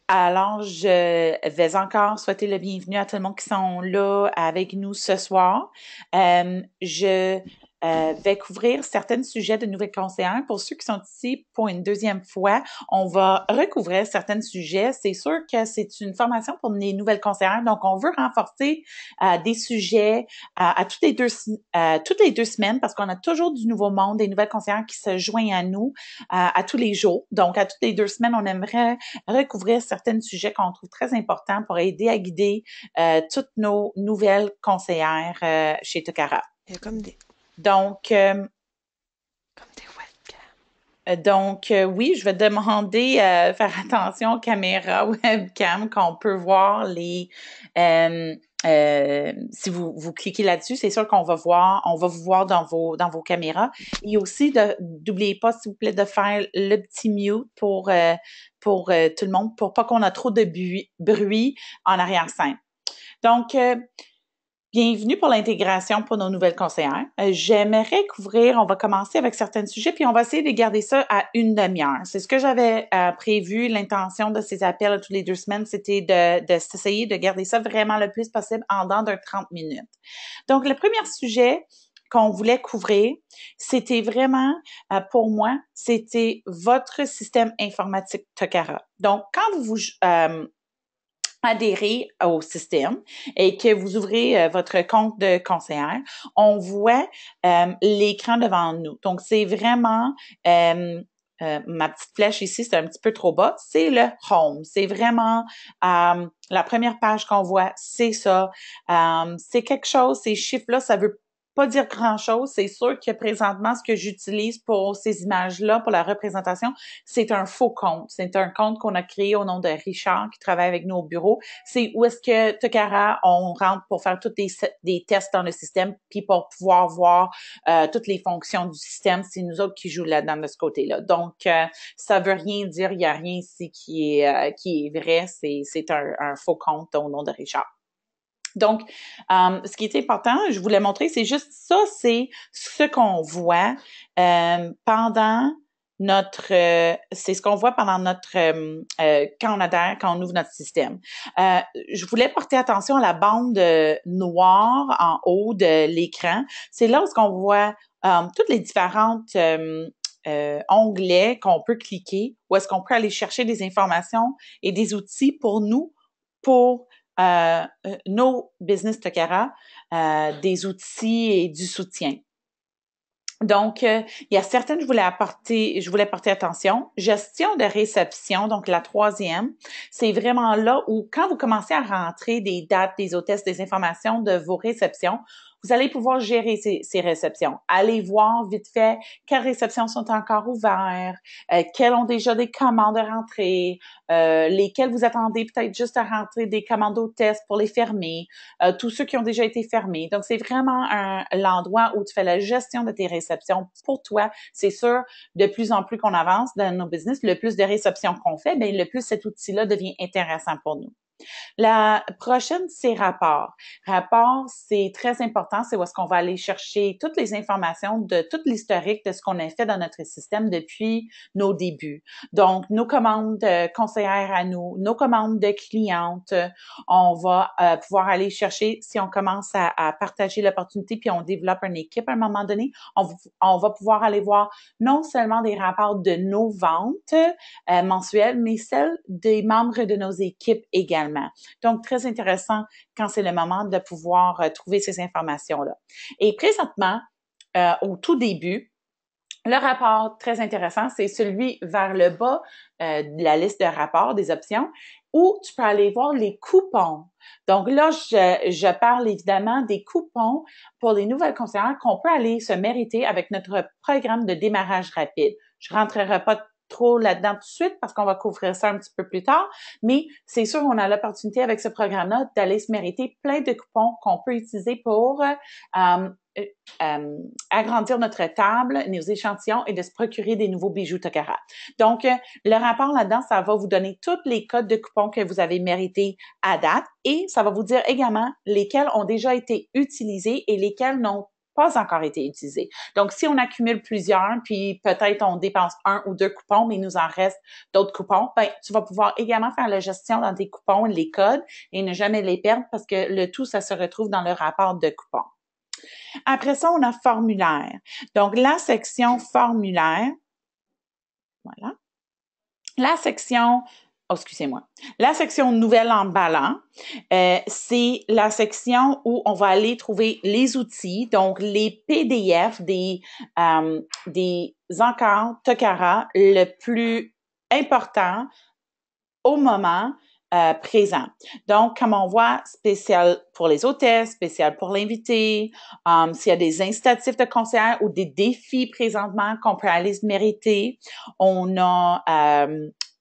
Alors, je vais encore souhaiter le bienvenu à tout le monde qui sont là avec nous ce soir. Je vais couvrir certains sujets de nouvelles conseillères. Pour ceux qui sont ici pour une deuxième fois, on va recouvrir certains sujets. C'est sûr que c'est une formation pour les nouvelles conseillères, donc on veut renforcer des sujets à toutes les deux semaines parce qu'on a toujours du nouveau monde, des nouvelles conseillères qui se joignent à nous à tous les jours. Donc, à toutes les deux semaines, on aimerait recouvrir certains sujets qu'on trouve très importants pour aider à guider toutes nos nouvelles conseillères chez Tokara. Il y a comme des, Donc, comme des webcams. oui, je vais demander faire attention aux caméras webcam qu'on peut voir si vous cliquez là-dessus, c'est sûr qu'on va on va vous voir dans vos caméras. Et aussi, n'oubliez pas, s'il vous plaît, de faire le petit mute pour tout le monde, pour pas qu'on a trop de bruit en arrière-scène. Donc, bienvenue pour l'intégration pour nos nouvelles conseillères. J'aimerais couvrir, on va commencer avec certains sujets, puis on va essayer de garder ça à une demi-heure. C'est ce que j'avais prévu. L'intention de ces appels à toutes les deux semaines, c'était de s'essayer de garder ça vraiment le plus possible en dedans de 30 minutes. Donc, le premier sujet qu'on voulait couvrir, c'était vraiment, pour moi, c'était votre système informatique Tokara. Donc, quand vous adhérer au système et que vous ouvrez votre compte de conseillère, on voit l'écran devant nous. Donc, c'est vraiment ma petite flèche ici, c'est un petit peu trop bas, c'est le home. C'est vraiment la première page qu'on voit, c'est ça. C'est quelque chose, ces chiffres-là, ça veut pas dire grand-chose. C'est sûr que présentement, ce que j'utilise pour ces images-là, pour la représentation, c'est un faux compte. C'est un compte qu'on a créé au nom de Richard qui travaille avec nous au bureau. C'est où est-ce que Tokara, on rentre pour faire tous des tests dans le système, puis pour pouvoir voir toutes les fonctions du système. C'est nous autres qui jouons là-dedans de ce côté-là. Donc, ça veut rien dire. Il n'y a rien ici qui est vrai. C'est un faux compte au nom de Richard. Donc, ce qui est important, je voulais montrer, c'est juste ça, c'est ce qu'on voit pendant c'est ce qu'on voit pendant quand on adhère, quand on ouvre notre système. Je voulais porter attention à la bande noire en haut de l'écran. C'est là où on voit toutes les différentes onglets qu'on peut cliquer, où est-ce qu'on peut aller chercher des informations et des outils pour nous, pour nos business Tokara, des outils et du soutien. Donc, il y a certaines je voulais porter attention. Gestion de réception, donc la troisième, c'est vraiment là où quand vous commencez à rentrer des dates, des hôtesses, des informations de vos réceptions, vous allez pouvoir gérer ces réceptions. Allez voir vite fait quelles réceptions sont encore ouvertes, quelles ont déjà des commandes à rentrer, lesquelles vous attendez peut-être juste à rentrer des commandes au test pour les fermer, tous ceux qui ont déjà été fermés. Donc, c'est vraiment l'endroit où tu fais la gestion de tes réceptions pour toi. C'est sûr, de plus en plus qu'on avance dans nos business, le plus de réceptions qu'on fait, bien, le plus cet outil-là devient intéressant pour nous. La prochaine, c'est rapport. Rapport, c'est très important. C'est où est-ce qu'on va aller chercher toutes les informations de tout l'historique de ce qu'on a fait dans notre système depuis nos débuts. Donc, nos commandes conseillères à nous, nos commandes de clientes. On va pouvoir aller chercher, si on commence à partager l'opportunité puis on développe une équipe à un moment donné, on va pouvoir aller voir non seulement des rapports de nos ventes mensuelles, mais celles des membres de nos équipes également. Donc, très intéressant quand c'est le moment de pouvoir trouver ces informations-là. Et présentement, au tout début, le rapport très intéressant, c'est celui vers le bas de la liste de rapports, des options, où tu peux aller voir les coupons. Donc là, je parle évidemment des coupons pour les nouvelles conseillères qu'on peut aller se mériter avec notre programme de démarrage rapide. Je rentrerai pas trop là-dedans tout de suite parce qu'on va couvrir ça un petit peu plus tard, mais c'est sûr qu'on a l'opportunité avec ce programme-là d'aller se mériter plein de coupons qu'on peut utiliser pour agrandir notre table, nos échantillons et de se procurer des nouveaux bijoux Tokara. Donc, le rapport là-dedans, ça va vous donner tous les codes de coupons que vous avez mérités à date et ça va vous dire également lesquels ont déjà été utilisés et lesquels n'ont pas encore été utilisés. Donc, si on accumule plusieurs, puis peut-être on dépense 1 ou 2 coupons, mais il nous en reste d'autres coupons, ben, tu vas pouvoir également faire la gestion dans tes coupons, les codes, et ne jamais les perdre parce que le tout, ça se retrouve dans le rapport de coupons. Après ça, on a formulaire. Donc, la section formulaire, voilà. La section, excusez-moi, la section nouvel emballant, c'est la section où on va aller trouver les outils, donc les PDF des encarts Tokara le plus important au moment présent. Donc, comme on voit, spécial pour les hôtesses, spécial pour l'invité, s'il y a des incitatifs de conseillère ou des défis présentement qu'on peut aller se mériter, on a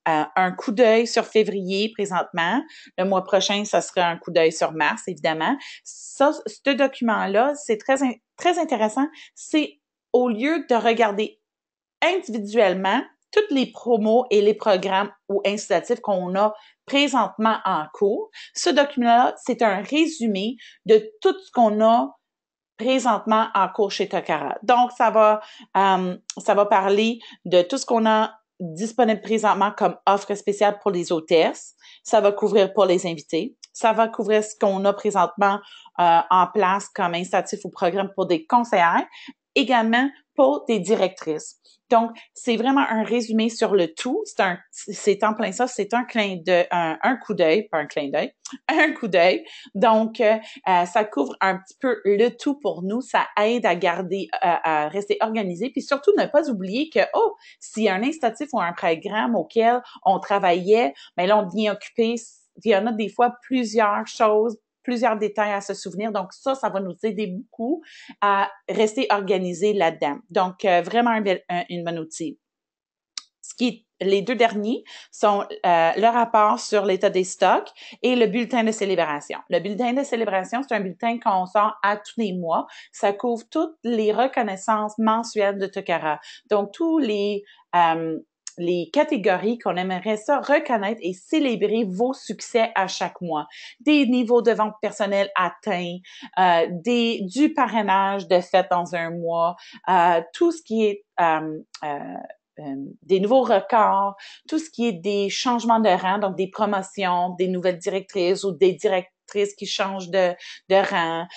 un coup d'œil sur février présentement. Le mois prochain, ça sera un coup d'œil sur mars, évidemment. Ça, ce document-là, c'est très intéressant. C'est au lieu de regarder individuellement toutes les promos et les programmes ou incitatifs qu'on a présentement en cours. Ce document-là, c'est un résumé de tout ce qu'on a présentement en cours chez Tokara. Donc, ça va parler de tout ce qu'on a disponible présentement comme offre spéciale pour les hôtesses. Ça va couvrir pour les invités. Ça va couvrir ce qu'on a présentement en place comme incitatif ou programme pour des conseillères, également pour des directrices. Donc, c'est vraiment un résumé sur le tout. C'est en plein ça, c'est un coup d'œil, pas un clin d'œil, un coup d'œil. Donc, ça couvre un petit peu le tout pour nous. Ça aide à garder, à rester organisé. Puis surtout, ne pas oublier que, s'il y a un incitatif ou un programme auquel on travaillait, mais là, on devient occupé. Il y en a des fois plusieurs choses, plusieurs détails à se souvenir. Donc, ça va nous aider beaucoup à rester organisé là-dedans. Donc, vraiment une bonne outil. Les deux derniers sont le rapport sur l'état des stocks et le bulletin de célébration. Le bulletin de célébration, c'est un bulletin qu'on sort à tous les mois. Ça couvre toutes les reconnaissances mensuelles de Tokara. Donc, tous les catégories qu'on aimerait ça reconnaître et célébrer vos succès à chaque mois. Des niveaux de vente personnelle atteints, du parrainage de fait dans un mois, tout ce qui est des nouveaux records, tout ce qui est des changements de rang, donc des promotions, des nouvelles directrices ou des directrices qui changent de rang.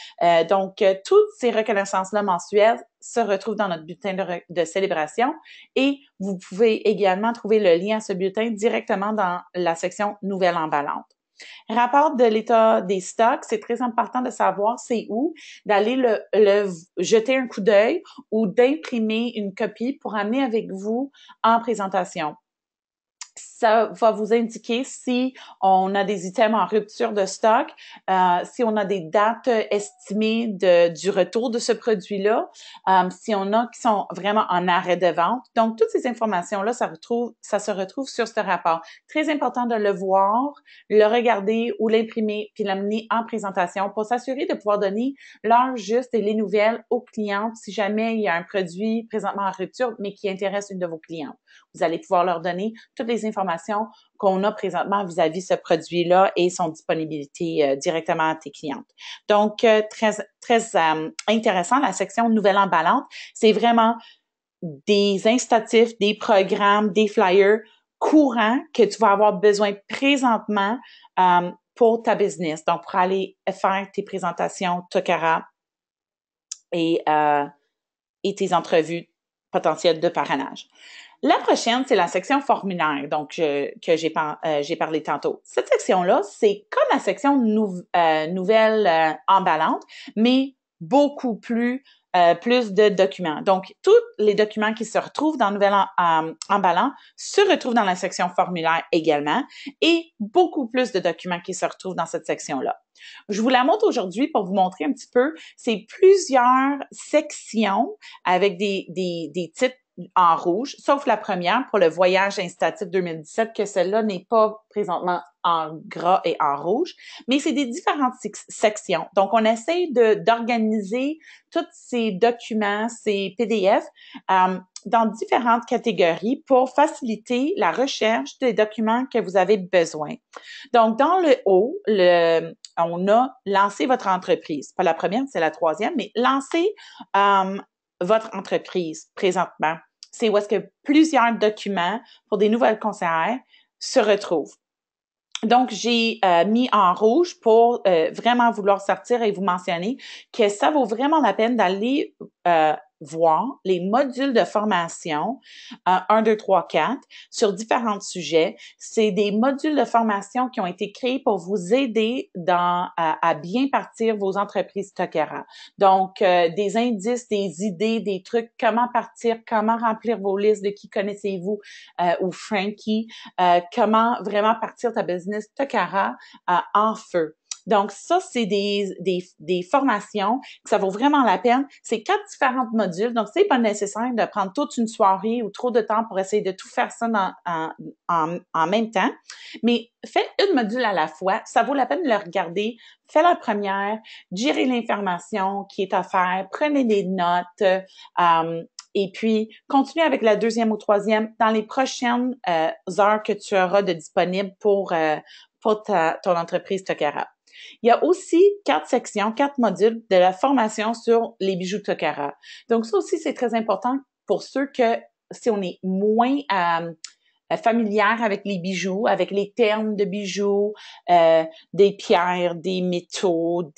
Donc, toutes ces reconnaissances-là mensuelles se retrouvent dans notre bulletin de célébration et vous pouvez également trouver le lien à ce bulletin directement dans la section Nouvelles emballantes. Rapport de l'état des stocks, c'est très important de savoir c'est où, d'aller le jeter un coup d'œil ou d'imprimer une copie pour amener avec vous en présentation. Ça va vous indiquer si on a des items en rupture de stock, si on a des dates estimées du retour de ce produit-là, si on a qui sont vraiment en arrêt de vente. Donc, toutes ces informations-là, ça se retrouve sur ce rapport. Très important de le voir, le regarder ou l'imprimer puis l'amener en présentation pour s'assurer de pouvoir donner l'heure juste et les nouvelles aux clientes si jamais il y a un produit présentement en rupture, mais qui intéresse une de vos clientes. Vous allez pouvoir leur donner toutes les informations qu'on a présentement vis-à-vis ce produit-là et son disponibilité directement à tes clientes. Donc, très intéressant, la section Nouvelles emballantes, c'est vraiment des incitatifs, des programmes, des flyers courants que tu vas avoir besoin présentement pour ta business. Donc, pour aller faire tes présentations Tokara et tes entrevues potentielles de parrainage. La prochaine, c'est la section formulaire, donc que j'ai parlé tantôt. Cette section-là, c'est comme la section nouvelle emballante, mais beaucoup plus de documents. Donc, tous les documents qui se retrouvent dans Nouvelle emballant se retrouvent dans la section formulaire également et beaucoup plus de documents qui se retrouvent dans cette section-là. Je vous la montre aujourd'hui pour vous montrer un petit peu. C'est plusieurs sections avec des titres en rouge, sauf la première pour le voyage incitatif 2017, que celle-là n'est pas présentement en gras et en rouge, mais c'est des différentes sections. Donc, on essaie d'organiser tous ces documents, ces PDF, dans différentes catégories pour faciliter la recherche des documents que vous avez besoin. Donc, dans le haut, on a lancé votre entreprise. Pas la première, c'est la troisième, mais lancez votre entreprise présentement. C'est où est-ce que plusieurs documents pour des nouvelles conseillères se retrouvent. Donc, j'ai mis en rouge pour vraiment vouloir sortir et vous mentionner que ça vaut vraiment la peine d'aller voir les modules de formation 1, 2, 3, 4 sur différents sujets. C'est des modules de formation qui ont été créés pour vous aider à bien partir vos entreprises Tokera. Donc, des indices, des idées, des trucs, comment partir, comment remplir vos listes de qui connaissez-vous ou Frankie, comment vraiment partir ta business Tokera en feu. Donc, ça, c'est des formations que ça vaut vraiment la peine. C'est 4 différents modules, donc c'est pas nécessaire de prendre toute une soirée ou trop de temps pour essayer de tout faire ça en même temps. Mais faites une module à la fois. Ça vaut la peine de le regarder. Faites la première, gérez l'information qui est à faire, prenez des notes, et puis, continue avec la deuxième ou troisième dans les prochaines heures que tu auras de disponible pour ton entreprise Tokera. Il y a aussi 4 sections, 4 modules de la formation sur les bijoux Tokera. Donc, ça aussi, c'est très important pour ceux que, si on est moins familière avec les bijoux, avec les termes de bijoux, des pierres, des métaux,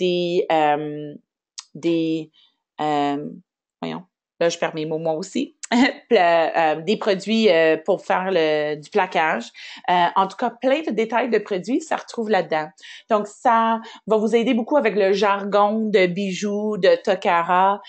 voyons, là, je perds mes mots moi aussi. Des produits pour faire du plaquage. En tout cas, plein de détails de produits, ça retrouve là-dedans. Donc, ça va vous aider beaucoup avec le jargon de bijoux, de Tokera,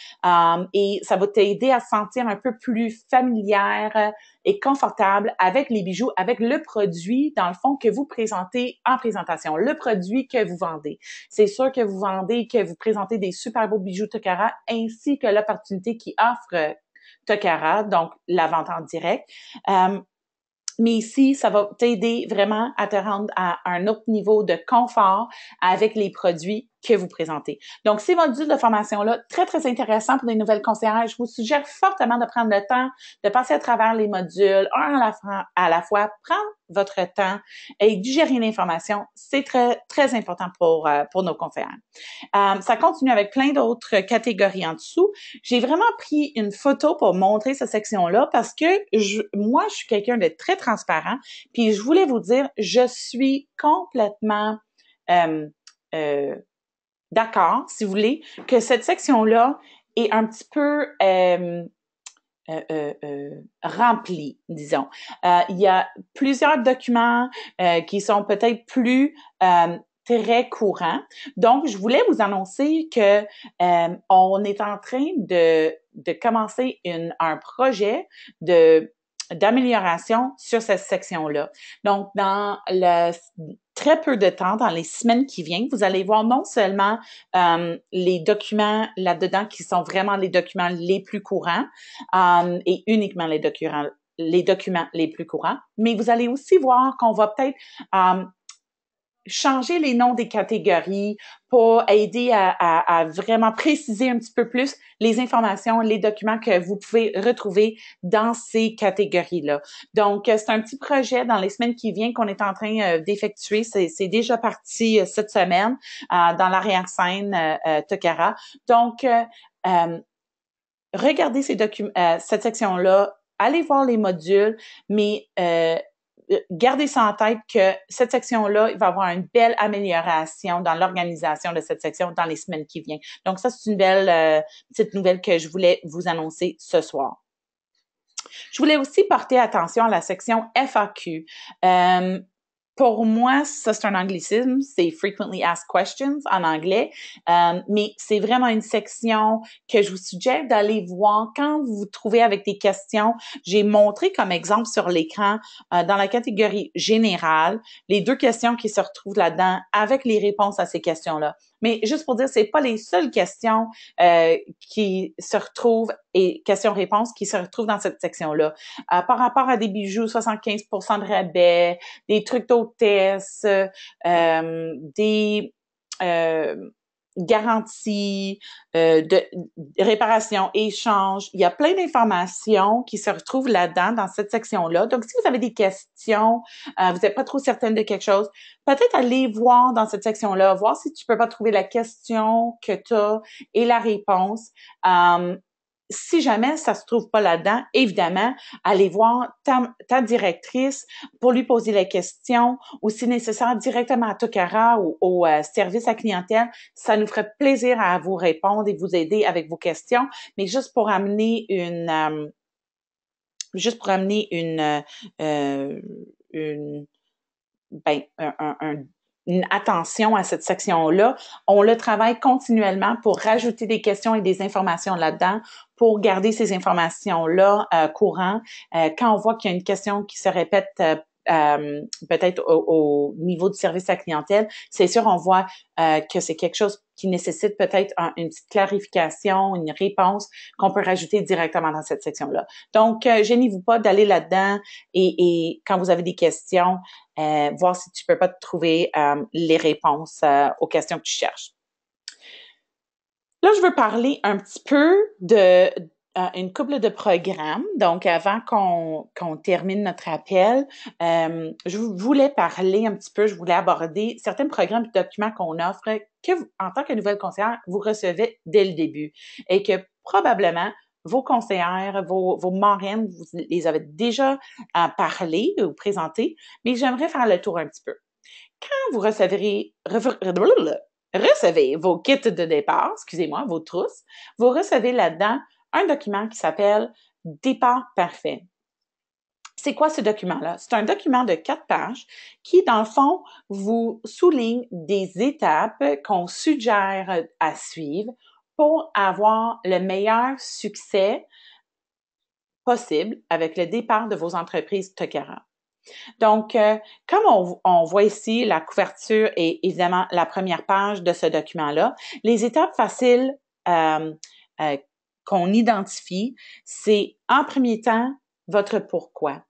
et ça va t'aider à se sentir un peu plus familière et confortable avec les bijoux, avec le produit, dans le fond, que vous présentez en présentation, le produit que vous vendez. C'est sûr que vous présentez des super beaux bijoux Tokera, ainsi que l'opportunité qui offre Tokera, donc la vente en direct. Mais ici, ça va t'aider vraiment à te rendre à un autre niveau de confort avec les produits que vous présentez. Donc, ces modules de formation-là, très, très intéressants pour les nouvelles conseillères. Je vous suggère fortement de prendre le temps de passer à travers les modules, un à la fois. Prendre votre temps et digérer l'information. C'est très, très important pour nos conseillères. Ça continue avec plein d'autres catégories en dessous. J'ai vraiment pris une photo pour montrer cette section-là parce que moi, je suis quelqu'un de très transparent. Puis, je voulais vous dire, je suis complètement d'accord, si vous voulez, que cette section-là est un petit peu remplie, disons. Il y a plusieurs documents qui sont peut-être plus très courants. Donc, je voulais vous annoncer que on est en train de commencer un projet d'amélioration sur cette section-là. Donc, dans très peu de temps, dans les semaines qui viennent, vous allez voir non seulement les documents là-dedans qui sont vraiment les documents les plus courants et uniquement les documents les plus courants, mais vous allez aussi voir qu'on va peut-être changer les noms des catégories pour aider à vraiment préciser un petit peu plus les informations, les documents que vous pouvez retrouver dans ces catégories-là. Donc, c'est un petit projet dans les semaines qui viennent qu'on est en train d'effectuer. C'est déjà parti cette semaine dans l'arrière-scène Tokera. Donc, regardez cette section-là, allez voir les modules, mais gardez ça en tête que cette section-là, il va y avoir une belle amélioration dans l'organisation de cette section dans les semaines qui viennent. Donc, ça, c'est une belle petite nouvelle que je voulais vous annoncer ce soir. Je voulais aussi porter attention à la section FAQ. Pour moi, ça, c'est un anglicisme, c'est Frequently Asked Questions en anglais, mais c'est vraiment une section que je vous suggère d'aller voir quand vous vous trouvez avec des questions. J'ai montré comme exemple sur l'écran, dans la catégorie générale, les 2 questions qui se retrouvent là-dedans avec les réponses à ces questions-là. Mais juste pour dire, c'est pas les seules questions qui se retrouvent et questions-réponses qui se retrouvent dans cette section-là. Par rapport à des bijoux, 75% de rabais, des trucs d'hôtesse, garantie, de réparation, échange. Il y a plein d'informations qui se retrouvent là-dedans, dans cette section-là. Donc, si vous avez des questions, vous n'êtes pas trop certaine de quelque chose, peut-être aller voir dans cette section-là, voir si tu peux pas trouver la question que tu as et la réponse. Si jamais ça se trouve pas là-dedans, évidemment, allez voir ta directrice pour lui poser la question ou si nécessaire directement à Tokara ou au service à clientèle. Ça nous ferait plaisir à vous répondre et vous aider avec vos questions. Mais juste pour amener une une attention à cette section-là. On le travaille continuellement pour rajouter des questions et des informations là-dedans, pour garder ces informations-là courant. Quand on voit qu'il y a une question qui se répète peut-être au niveau du service à clientèle, c'est sûr, on voit que c'est quelque chose qui nécessite peut-être une petite clarification, une réponse qu'on peut rajouter directement dans cette section-là. Donc, gênez-vous pas d'aller là-dedans et quand vous avez des questions, voir si tu peux pas trouver les réponses aux questions que tu cherches. Là, je veux parler un petit peu de une couple de programmes. Donc, avant qu'on termine notre appel, je voulais parler un petit peu, je voulais aborder certains programmes et documents qu'on offre que, en tant que nouvelle conseillère, vous recevez dès le début et que probablement vos conseillères, vos marraines, vous les avez déjà parlé ou présenté, mais j'aimerais faire le tour un petit peu. Quand vous recevez vos kits de départ, excusez-moi, vos trousses, vous recevez là-dedans un document qui s'appelle « Départ parfait ». C'est quoi ce document-là? C'est un document de 4 pages qui, dans le fond, vous souligne des étapes qu'on suggère à suivre pour avoir le meilleur succès possible avec le départ de vos entreprises Tokara. Donc, comme on voit ici, la couverture est évidemment la première page de ce document-là. Les étapes faciles qu'on identifie, c'est en premier temps votre pourquoi.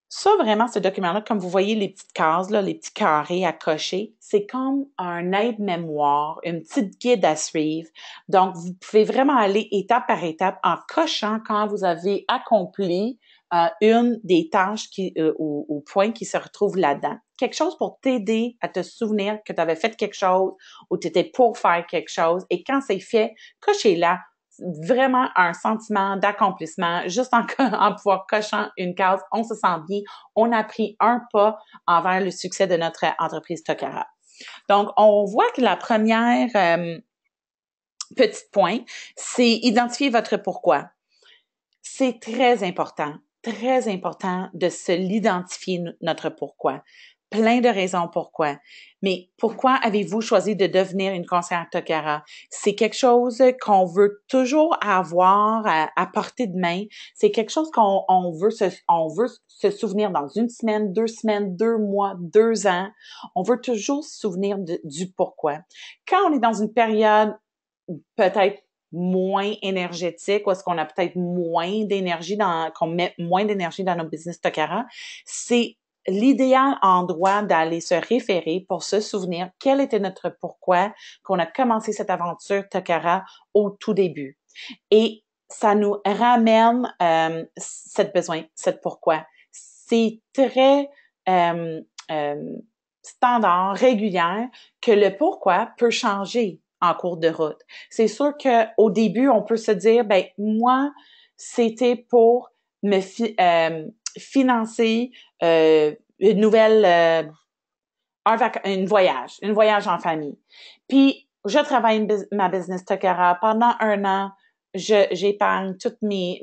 Ça, vraiment, ce document-là, comme vous voyez les petites cases, là, les petits carrés à cocher, c'est comme un aide-mémoire, une petite guide à suivre. Donc, vous pouvez vraiment aller étape par étape en cochant quand vous avez accompli une des tâches ou points qui se retrouvent là-dedans. Quelque chose pour t'aider à te souvenir que tu avais fait quelque chose ou tu étais pour faire quelque chose. Et quand c'est fait, cochez-la. Vraiment un sentiment d'accomplissement, juste en pouvoir cochant une case, on se sent bien, on a pris un pas envers le succès de notre entreprise Tokara. Donc, on voit que la première petit point, c'est identifier votre pourquoi. C'est très important de se l'identifier, notre pourquoi. Plein de raisons pourquoi. Mais pourquoi avez-vous choisi de devenir une conseillère Tokara? C'est quelque chose qu'on veut toujours avoir à portée de main. C'est quelque chose qu'on veut se souvenir dans 1 semaine, 2 semaines, 2 mois, 2 ans. On veut toujours se souvenir du pourquoi. Quand on est dans une période peut-être moins énergétique, ou est-ce qu'on a peut-être moins d'énergie qu'on met moins d'énergie dans nos business Tokara, c'est l'idéal endroit d'aller se référer pour se souvenir quel était notre pourquoi qu'on a commencé cette aventure Tokara au tout début. Et ça nous ramène cette pourquoi. C'est très standard, régulier, que le pourquoi peut changer en cours de route. C'est sûr qu'au début, on peut se dire, ben moi, c'était pour me financer une nouvelle, un voyage en famille. Puis, je travaille ma business Tokara. Pendant 1 an, j'épargne toutes mes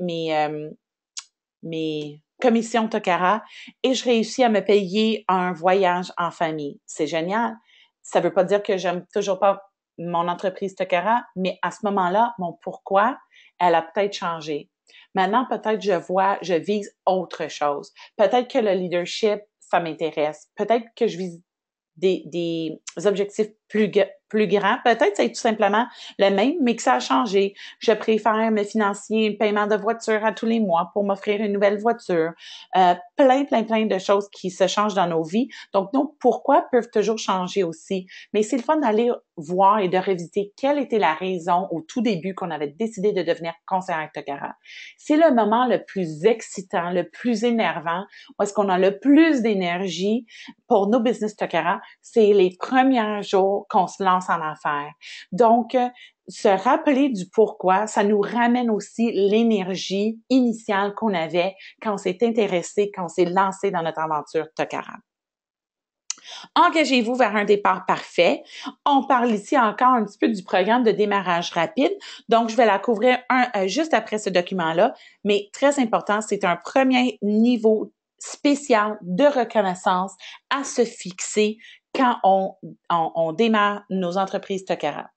commissions Tokara et je réussis à me payer un voyage en famille. C'est génial. Ça veut pas dire que j'aime toujours pas mon entreprise Tokara, mais à ce moment-là, mon pourquoi, elle a peut-être changé. Maintenant, peut-être je vise autre chose. Peut-être que le leadership, ça m'intéresse. Peut-être que je vise des objectifs plus grand. Peut-être c'est tout simplement le même, mais que ça a changé. Je préfère me financer un paiement de voiture à tous les mois pour m'offrir une nouvelle voiture. Plein de choses qui se changent dans nos vies. Donc, nos pourquoi peuvent toujours changer aussi. Mais c'est le fun d'aller voir et de revisiter quelle était la raison au tout début qu'on avait décidé de devenir conseillère Tocara. C'est le moment le plus excitant, le plus énervant, où est-ce qu'on a le plus d'énergie pour nos business Tocara, c'est les premiers jours qu'on se lance en affaires. Donc, se rappeler du pourquoi, ça nous ramène aussi l'énergie initiale qu'on avait quand on s'est intéressé, quand on s'est lancé dans notre aventure Tocara. Engagez-vous vers un départ parfait. On parle ici encore un petit peu du programme de démarrage rapide. Donc, je vais la couvrir juste après ce document-là. Mais très important, c'est un premier niveau spécial de reconnaissance à se fixer quand on démarre nos entreprises Tocara.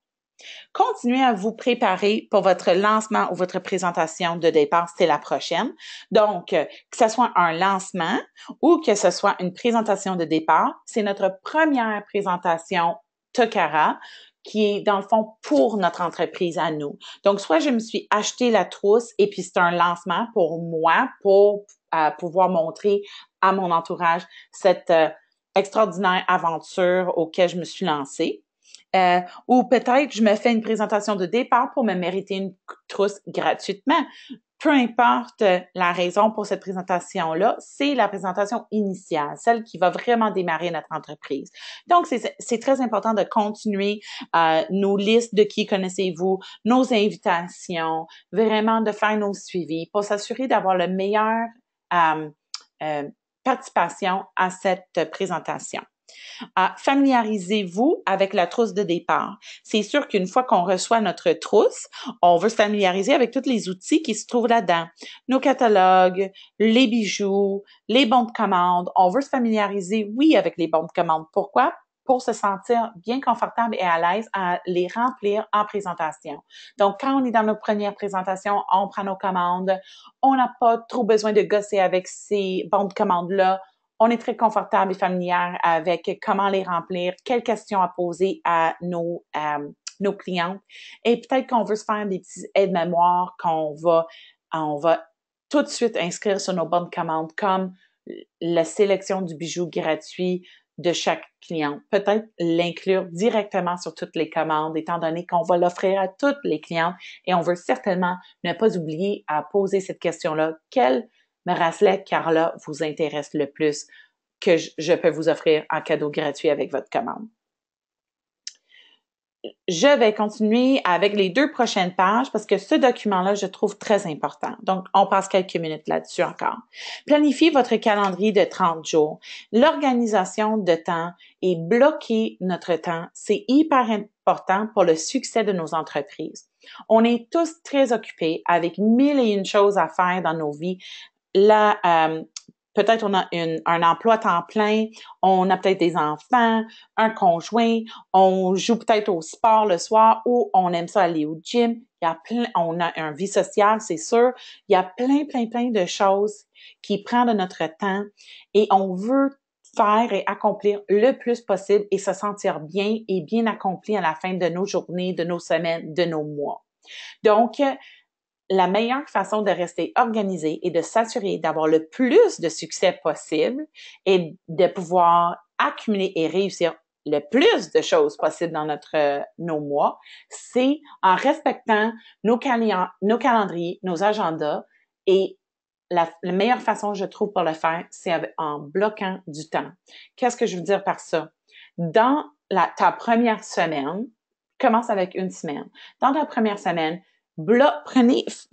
Continuez à vous préparer pour votre lancement ou votre présentation de départ, c'est la prochaine. Donc, que ce soit un lancement ou que ce soit une présentation de départ, c'est notre première présentation Tocara qui est dans le fond pour notre entreprise à nous. Donc, soit je me suis acheté la trousse et puis c'est un lancement pour moi pour pouvoir montrer à mon entourage cette extraordinaire aventure auquel je me suis lancée. Ou peut-être je me fais une présentation de départ pour me mériter une trousse gratuitement. Peu importe la raison pour cette présentation-là, c'est la présentation initiale, celle qui va vraiment démarrer notre entreprise. Donc, c'est très important de continuer nos listes de qui connaissez-vous, nos invitations, vraiment de faire nos suivis pour s'assurer d'avoir le meilleur participation à cette présentation. Familiarisez-vous avec la trousse de départ. C'est sûr qu'une fois qu'on reçoit notre trousse, on veut se familiariser avec tous les outils qui se trouvent là-dedans. Nos catalogues, les bijoux, les bons de commande. On veut se familiariser, oui, avec les bons de commande. Pourquoi? Pour se sentir bien confortable et à l'aise à les remplir en présentation. Donc, quand on est dans nos premières présentations, on prend nos commandes. On n'a pas trop besoin de gosser avec ces bons de commande-là. On est très confortable et familière avec comment les remplir, quelles questions à poser à nos clientes. Et peut-être qu'on veut se faire des petits aides-mémoires on va tout de suite inscrire sur nos bonnes commandes, comme la sélection du bijou gratuit de chaque client. Peut-être l'inclure directement sur toutes les commandes, étant donné qu'on va l'offrir à toutes les clientes. Et on veut certainement ne pas oublier à poser cette question-là. Quel bracelet Carla vous intéresse le plus que je peux vous offrir en cadeau gratuit avec votre commande? Je vais continuer avec les 2 prochaines pages parce que ce document-là, je trouve très important. Donc, on passe quelques minutes là-dessus encore. Planifiez votre calendrier de 30 jours. L'organisation de temps et bloquer notre temps, c'est hyper important pour le succès de nos entreprises. On est tous très occupés avec 1001 choses à faire dans nos vies. Peut-être on a un emploi à temps plein, on a peut-être des enfants, un conjoint, on joue peut-être au sport le soir ou on aime ça aller au gym. On a une vie sociale, c'est sûr. Il y a plein de choses qui prennent de notre temps et on veut faire et accomplir le plus possible et se sentir bien et bien accompli à la fin de nos journées, de nos semaines, de nos mois. Donc, la meilleure façon de rester organisé et de s'assurer d'avoir le plus de succès possible et de pouvoir accumuler et réussir le plus de choses possibles dans nos mois, c'est en respectant nos calendriers, nos agendas et la meilleure façon, je trouve, pour le faire, c'est en bloquant du temps. Qu'est-ce que je veux dire par ça? Dans ta première semaine, commence avec une semaine. Dans ta première semaine,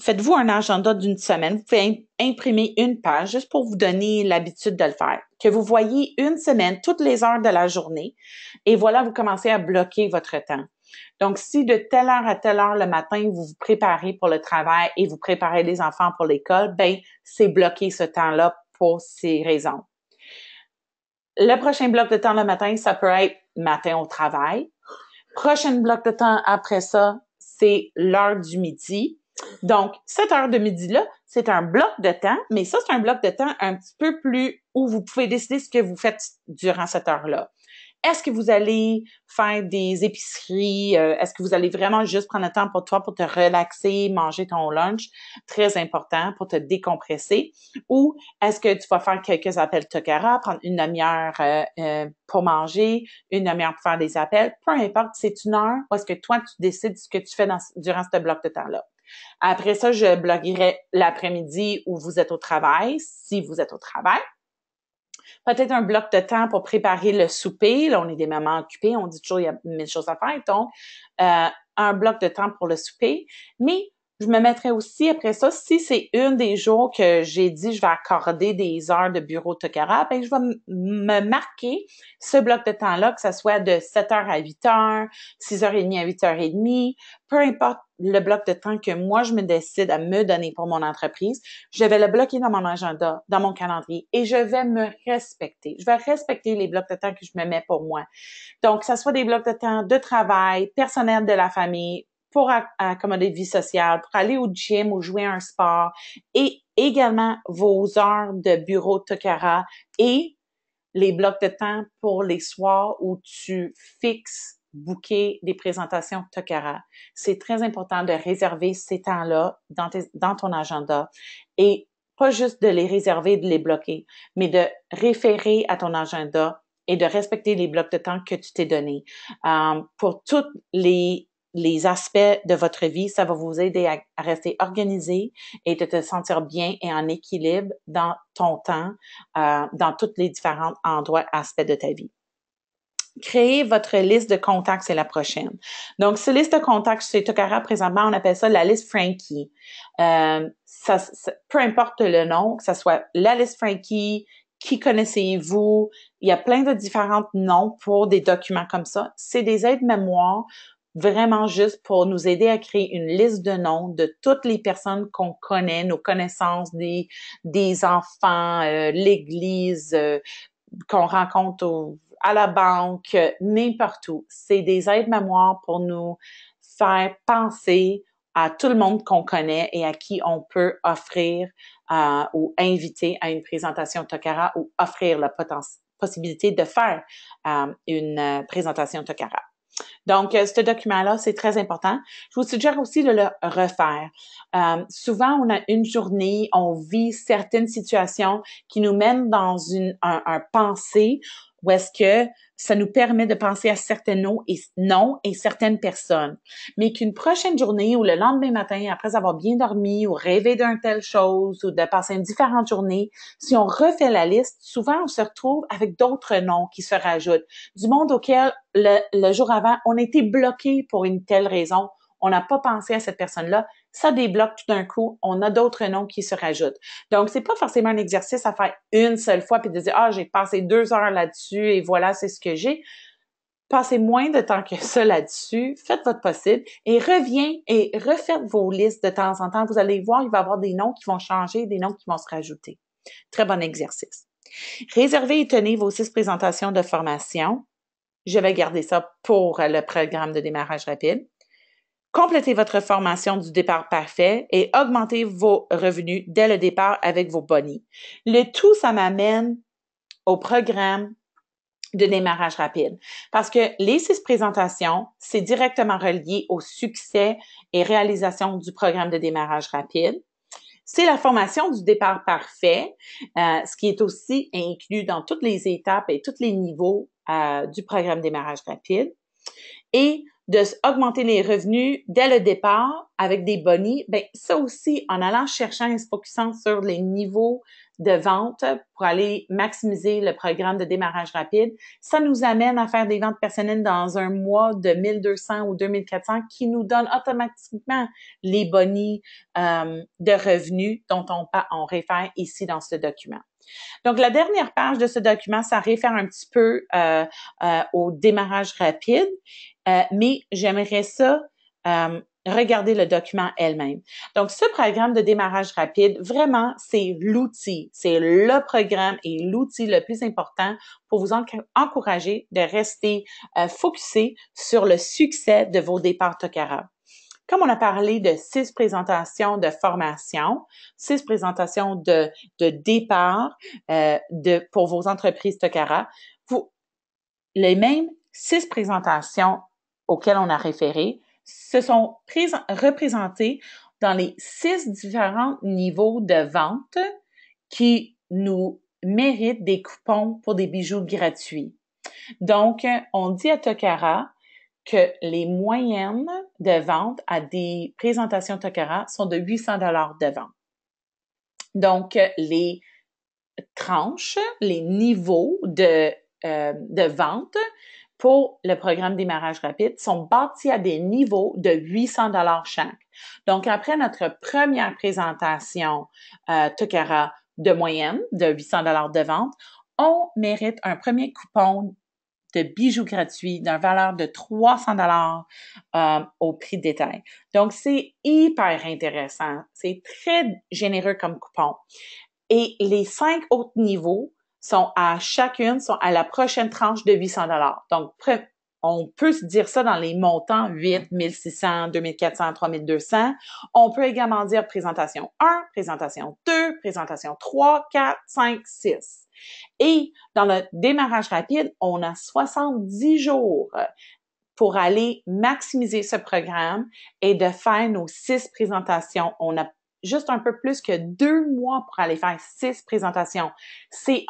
faites-vous un agenda d'une semaine. Vous pouvez imprimer une page juste pour vous donner l'habitude de le faire. Que vous voyez une semaine, toutes les heures de la journée. Et voilà, vous commencez à bloquer votre temps. Donc, si de telle heure à telle heure le matin, vous vous préparez pour le travail et vous préparez les enfants pour l'école, c'est bloquer ce temps-là pour ces raisons. Le prochain bloc de temps le matin, ça peut être matin au travail. Prochain bloc de temps après ça, c'est l'heure du midi. Donc, cette heure de midi-là, c'est un bloc de temps, mais ça, c'est un bloc de temps un petit peu plus où vous pouvez décider ce que vous faites durant cette heure-là. Est-ce que vous allez faire des épiceries? Est-ce que vous allez vraiment juste prendre le temps pour toi, pour te relaxer, manger ton lunch? Très important pour te décompresser. Ou est-ce que tu vas faire quelques appels Tokara, prendre une demi-heure pour manger, une demi-heure pour faire des appels? Peu importe, c'est une heure ou est-ce que toi, tu décides ce que tu fais durant ce bloc de temps-là. Après ça, je bloguerai l'après-midi où vous êtes au travail, si vous êtes au travail. Peut-être un bloc de temps pour préparer le souper. Là, on est des mamans occupées. On dit toujours, il y a 1000 choses à faire. Donc, un bloc de temps pour le souper. Mais je me mettrais aussi après ça, si c'est une des jours que j'ai dit je vais accorder des heures de bureau Tokara, ben je vais me marquer ce bloc de temps-là, que ça soit de 7h à 8h, 6h30 à 8h30, peu importe le bloc de temps que moi je me décide à me donner pour mon entreprise, je vais le bloquer dans mon agenda, dans mon calendrier et je vais me respecter. Je vais respecter les blocs de temps que je me mets pour moi. Donc, que ça soit des blocs de temps de travail, personnel de la famille, pour accommoder vie sociale, pour aller au gym ou jouer à un sport, et également vos heures de bureau Tokara et les blocs de temps pour les soirs où tu fixes, booker des présentations Tokara. C'est très important de réserver ces temps-là dans ton agenda et pas juste de les réserver, de les bloquer, mais de référer à ton agenda et de respecter les blocs de temps que tu t'es donné. Pour tous les aspects de votre vie, ça va vous aider à rester organisé et de te sentir bien et en équilibre dans ton temps, dans tous les différents endroits, aspects de ta vie. Créer votre liste de contacts, c'est la prochaine. Donc, cette liste de contacts chez Tokara, présentement, on appelle ça la liste Frankie. Peu importe le nom, que ce soit la liste Frankie, qui connaissez-vous, il y a plein de différents noms pour des documents comme ça. C'est des aides-mémoires vraiment juste pour nous aider à créer une liste de noms de toutes les personnes qu'on connaît, nos connaissances, des enfants, l'église, qu'on rencontre à la banque, n'importe où. C'est des aides-mémoires pour nous faire penser à tout le monde qu'on connaît et à qui on peut offrir ou inviter à une présentation Tokara ou offrir la possibilité de faire une présentation Tokara. Donc, ce document-là, c'est très important. Je vous suggère aussi de le refaire. Souvent, on a une journée, on vit certaines situations qui nous mènent dans un pensée où est-ce que ça nous permet de penser à certains noms et certaines personnes. Mais qu'une prochaine journée ou le lendemain matin, après avoir bien dormi ou rêvé d'une telle chose ou de passer une différente journée, si on refait la liste, souvent, on se retrouve avec d'autres noms qui se rajoutent. Du monde auquel, le jour avant, on était bloqué pour une telle raison. On n'a pas pensé à cette personne-là, ça débloque tout d'un coup, on a d'autres noms qui se rajoutent. Donc, c'est pas forcément un exercice à faire une seule fois puis de dire « Ah, j'ai passé 2 heures là-dessus et voilà, c'est ce que j'ai ». Passez moins de temps que ça là-dessus, faites votre possible et reviens et refaites vos listes de temps en temps. Vous allez voir, il va y avoir des noms qui vont changer, des noms qui vont se rajouter. Très bon exercice. Réservez et tenez vos 6 présentations de formation. Je vais garder ça pour le programme de démarrage rapide. Complétez votre formation du départ parfait et augmentez vos revenus dès le départ avec vos bonnies. Le tout, ça m'amène au programme de démarrage rapide. Parce que les 6 présentations, c'est directement relié au succès et réalisation du programme de démarrage rapide. C'est la formation du départ parfait, ce qui est aussi inclus dans toutes les étapes et tous les niveaux du programme démarrage rapide. Et d'augmenter les revenus dès le départ avec des bonnies, ben ça aussi, en allant chercher et se focusant sur les niveaux de vente pour aller maximiser le programme de démarrage rapide, ça nous amène à faire des ventes personnelles dans un mois de 1200 ou 2400 qui nous donne automatiquement les bonnies de revenus dont on réfère ici dans ce document. Donc, la dernière page de ce document, ça réfère un petit peu au démarrage rapide, mais j'aimerais ça regarder le document elle-même. Donc, ce programme de démarrage rapide, vraiment, c'est l'outil, c'est le programme et l'outil le plus important pour vous encourager de rester focusé sur le succès de vos départs Tokara. Comme on a parlé de 6 présentations de formation, 6 présentations de départ pour vos entreprises Tokara, les mêmes 6 présentations auxquelles on a référé se sont représentées dans les 6 différents niveaux de vente qui nous méritent des coupons pour des bijoux gratuits. Donc, on dit à Tokara que les moyennes de vente à des présentations Tokara sont de 800 $ de vente. Donc, les tranches, les niveaux de vente pour le programme Démarrage rapide sont bâtis à des niveaux de 800 $ chaque. Donc, après notre première présentation Tokara de moyenne de 800 $ de vente, on mérite un premier coupon de bijoux gratuits d'une valeur de 300 $ au prix de détail. Donc, c'est hyper intéressant. C'est très généreux comme coupon. Et les 5 autres niveaux sont à la prochaine tranche de 800 $. Donc, on peut se dire ça dans les montants 8, 1600, 2400, 3200. On peut également dire présentation 1, présentation 2, présentation 3, 4, 5, 6. Et dans le démarrage rapide, on a 70 jours pour aller maximiser ce programme et de faire nos 6 présentations. On a juste un peu plus que 2 mois pour aller faire 6 présentations. C'est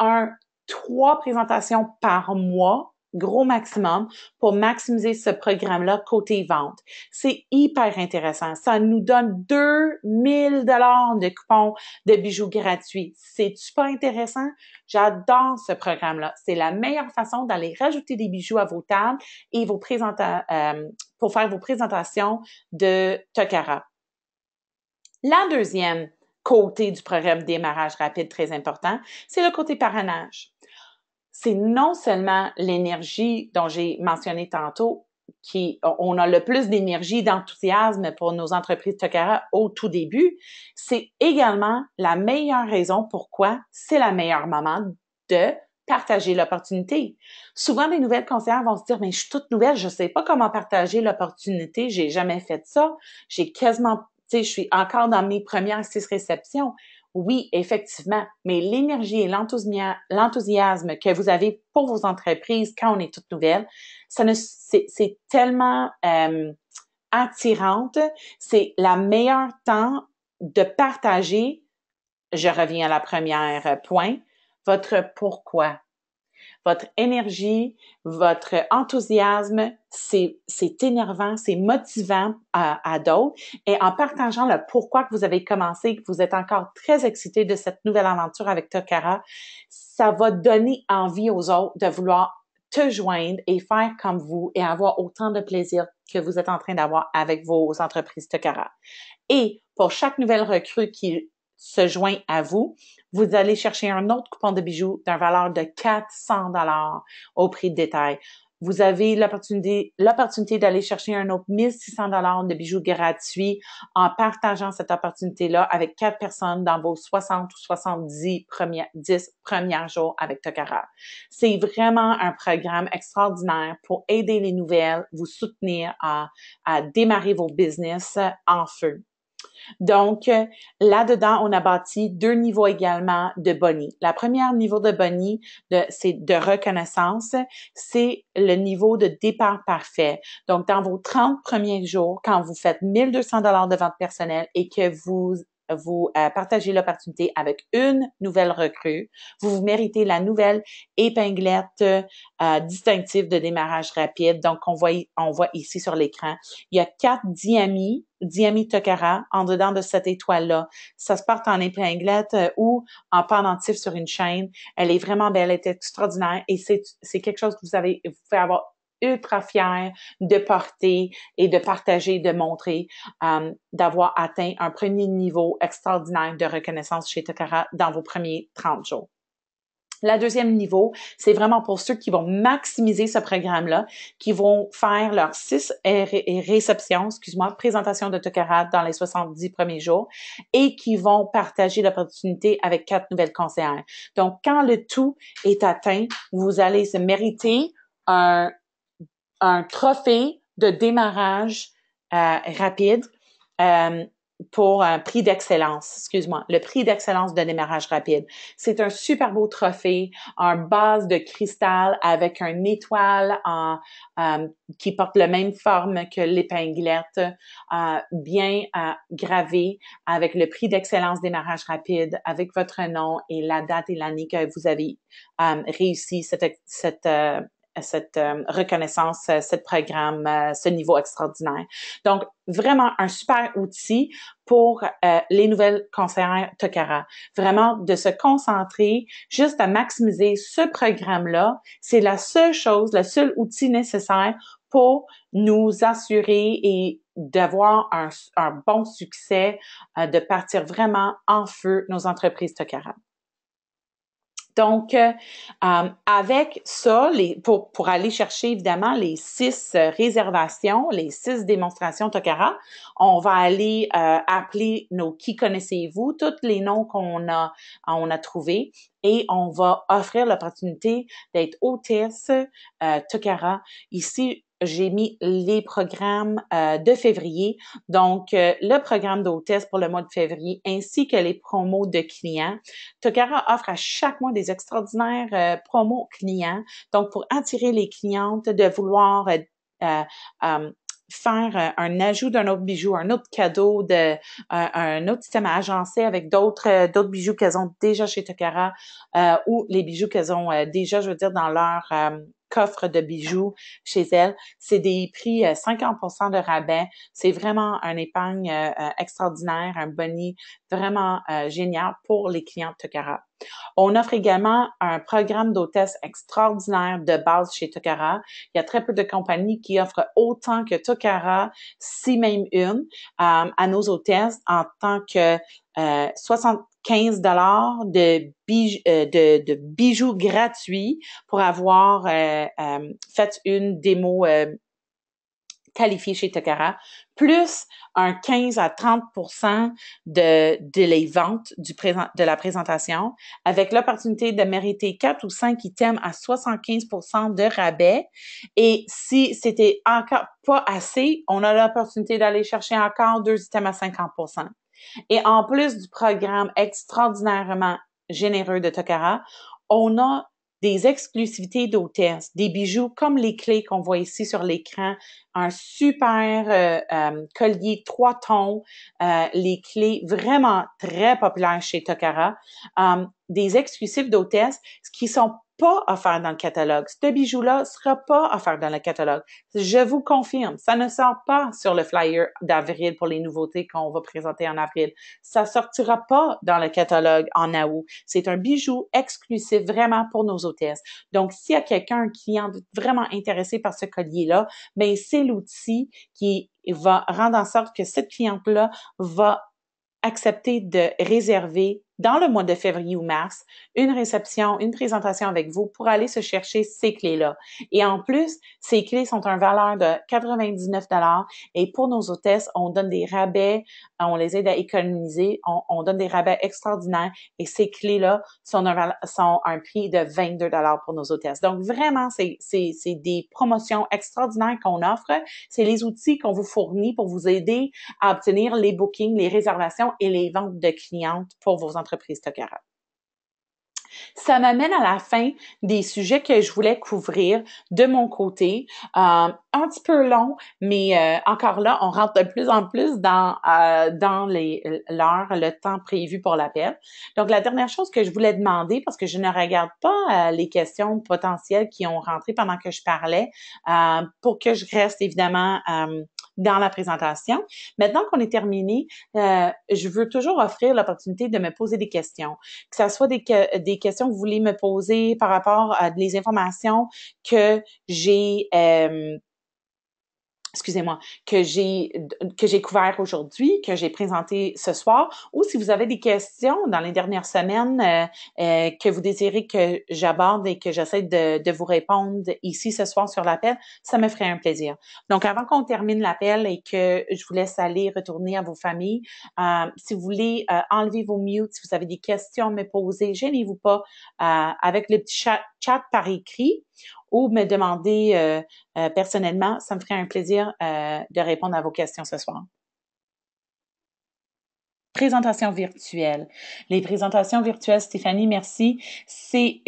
3 présentations par mois, gros maximum, pour maximiser ce programme-là côté vente. C'est hyper intéressant. Ça nous donne 2000 $ de coupons de bijoux gratuits. C'est super intéressant. J'adore ce programme-là. C'est la meilleure façon d'aller rajouter des bijoux à vos tables et pour faire vos présentations de Tokara. La deuxième côté du programme Démarrage rapide très important, c'est le côté parrainage. C'est non seulement l'énergie dont j'ai mentionné tantôt, on a le plus d'énergie, d'enthousiasme pour nos entreprises Tokara au tout début, c'est également la meilleure raison pourquoi c'est le meilleur moment de partager l'opportunité. Souvent, les nouvelles conseillères vont se dire, mais je suis toute nouvelle, je sais pas comment partager l'opportunité, j'ai jamais fait ça, je suis encore dans mes premières 6 réceptions. Oui, effectivement, mais l'énergie et l'enthousiasme que vous avez pour vos entreprises quand on est toute nouvelle, c'est tellement attirante. C'est la meilleure temps de partager, je reviens à la première point, votre pourquoi. Votre énergie, votre enthousiasme, c'est énervant, c'est motivant à d'autres. Et en partageant le pourquoi que vous avez commencé, que vous êtes encore très excité de cette nouvelle aventure avec Tokara, ça va donner envie aux autres de vouloir te joindre et faire comme vous et avoir autant de plaisir que vous êtes en train d'avoir avec vos entreprises Tokara. Et pour chaque nouvelle recrue qui se joint à vous, vous allez chercher un autre coupon de bijoux d'une valeur de 400 $ au prix de détail. Vous avez l'opportunité d'aller chercher un autre 1600 $ de bijoux gratuits en partageant cette opportunité-là avec 4 personnes dans vos 60 ou 70 premiers jours avec Tokara. C'est vraiment un programme extraordinaire pour aider les nouvelles, vous soutenir à démarrer vos business en feu. Donc, là-dedans, on a bâti 2 niveaux également de boni. La première niveau de boni, c'est de reconnaissance, c'est le niveau de départ parfait. Donc, dans vos 30 premiers jours, quand vous faites 1200 $ de vente personnelle et que vous partagez l'opportunité avec une nouvelle recrue, vous méritez la nouvelle épinglette distinctive de démarrage rapide. Donc, on voit ici sur l'écran, il y a 4 diamis Tokara en dedans de cette étoile-là. Ça se porte en épinglette ou en pendentif sur une chaîne. Elle est vraiment belle, elle est extraordinaire et c'est quelque chose que vous pouvez avoir ultra fier de porter et de partager, de montrer, d'avoir atteint un premier niveau extraordinaire de reconnaissance chez Tokara dans vos premiers 30 jours. La deuxième niveau, c'est vraiment pour ceux qui vont maximiser ce programme-là, qui vont faire leurs 6 présentations de Tokara dans les 70 premiers jours et qui vont partager l'opportunité avec 4 nouvelles conseillères. Donc, quand le tout est atteint, vous allez se mériter un trophée de démarrage rapide pour un prix d'excellence, excuse-moi, le prix d'excellence de démarrage rapide. C'est un super beau trophée, un base de cristal avec une étoile qui porte la même forme que l'épinglette, bien gravée avec le prix d'excellence démarrage rapide, avec votre nom et la date et l'année que vous avez réussi cette reconnaissance, ce programme, ce niveau extraordinaire. Donc, vraiment un super outil pour les nouvelles conseillères Tokara. Vraiment de se concentrer juste à maximiser ce programme-là. C'est la seule chose, le seul outil nécessaire pour nous assurer et d'avoir un bon succès, de partir vraiment en feu nos entreprises Tokara. Donc, avec ça, pour aller chercher évidemment les 6 réservations, les 6 démonstrations Tokara, on va aller appeler nos qui connaissez-vous, tous les noms qu'on a trouvés, et on va offrir l'opportunité d'être hôtesse Tokara. Ici, j'ai mis les programmes de février, donc le programme d'hôtesse pour le mois de février ainsi que les promos de clients. Tokara offre à chaque mois des extraordinaires promos clients, donc pour attirer les clientes de vouloir faire un ajout d'un autre bijou, un autre cadeau, un autre système à agencer avec d'autres bijoux qu'elles ont déjà chez Tokara ou les bijoux qu'elles ont déjà, je veux dire, dans leur coffre de bijoux chez elles. C'est des prix 50% de rabais. C'est vraiment un épargne extraordinaire, un boni vraiment génial pour les clients de Tokara. On offre également un programme d'hôtesse extraordinaire de base chez Tokara. Il y a très peu de compagnies qui offrent autant que Tokara, si même une, à nos hôtesses en tant que 75 de bijoux gratuits pour avoir fait une démo qualifiée chez Tokara, plus un 15 à 30% de les ventes de la présentation, avec l'opportunité de mériter 4 ou 5 items à 75% de rabais. Et si c'était encore pas assez, on a l'opportunité d'aller chercher encore 2 items à 50%. Et en plus du programme extraordinairement généreux de Tokara, on a des exclusivités d'hôtesse, des bijoux comme les clés qu'on voit ici sur l'écran, un super collier 3 tons, les clés vraiment très populaires chez Tokara, des exclusifs d'hôtesse qui sont pas offerts dans le catalogue. Ce bijou-là sera pas offert dans le catalogue. Je vous confirme, ça ne sort pas sur le flyer d'avril pour les nouveautés qu'on va présenter en avril. Ça sortira pas dans le catalogue en août. C'est un bijou exclusif vraiment pour nos hôtesses. Donc, s'il y a quelqu'un, un client vraiment intéressé par ce collier-là, ben c'est l'outil qui va rendre en sorte que cette cliente-là va accepter de réserver dans le mois de février ou mars une réception, une présentation avec vous pour aller se chercher ces clés-là. Et en plus, ces clés sont une valeur de 99 et pour nos hôtesses, on donne des rabais, on les aide à économiser, on donne des rabais extraordinaires et ces clés-là sont un prix de 22 pour nos hôtesses. Donc vraiment, c'est des promotions extraordinaires qu'on offre. C'est les outils qu'on vous fournit pour vous aider à obtenir les bookings, les réservations et les ventes de clientes pour vos entreprises Tokara. Ça m'amène à la fin des sujets que je voulais couvrir de mon côté. Un petit peu long, mais encore là, on rentre de plus en plus dans l'heure, le temps prévu pour l'appel. Donc, la dernière chose que je voulais demander, parce que je ne regarde pas les questions potentielles qui ont rentré pendant que je parlais, pour que je reste évidemment dans la présentation. Maintenant qu'on est terminé, je veux toujours offrir l'opportunité de me poser des questions, que ça soit des questions que vous voulez me poser par rapport à des informations que j'ai que j'ai couvert aujourd'hui, que j'ai présenté ce soir, ou si vous avez des questions dans les dernières semaines que vous désirez que j'aborde et que j'essaie de vous répondre ici ce soir sur l'appel, ça me ferait un plaisir. Donc, avant qu'on termine l'appel et que je vous laisse aller retourner à vos familles, si vous voulez enlever vos mutes, si vous avez des questions à me poser, gênez-vous pas avec le petit chat par écrit ou me demander personnellement, ça me ferait un plaisir de répondre à vos questions ce soir. présentations virtuelles. Les présentations virtuelles, Stéphanie, merci. C'est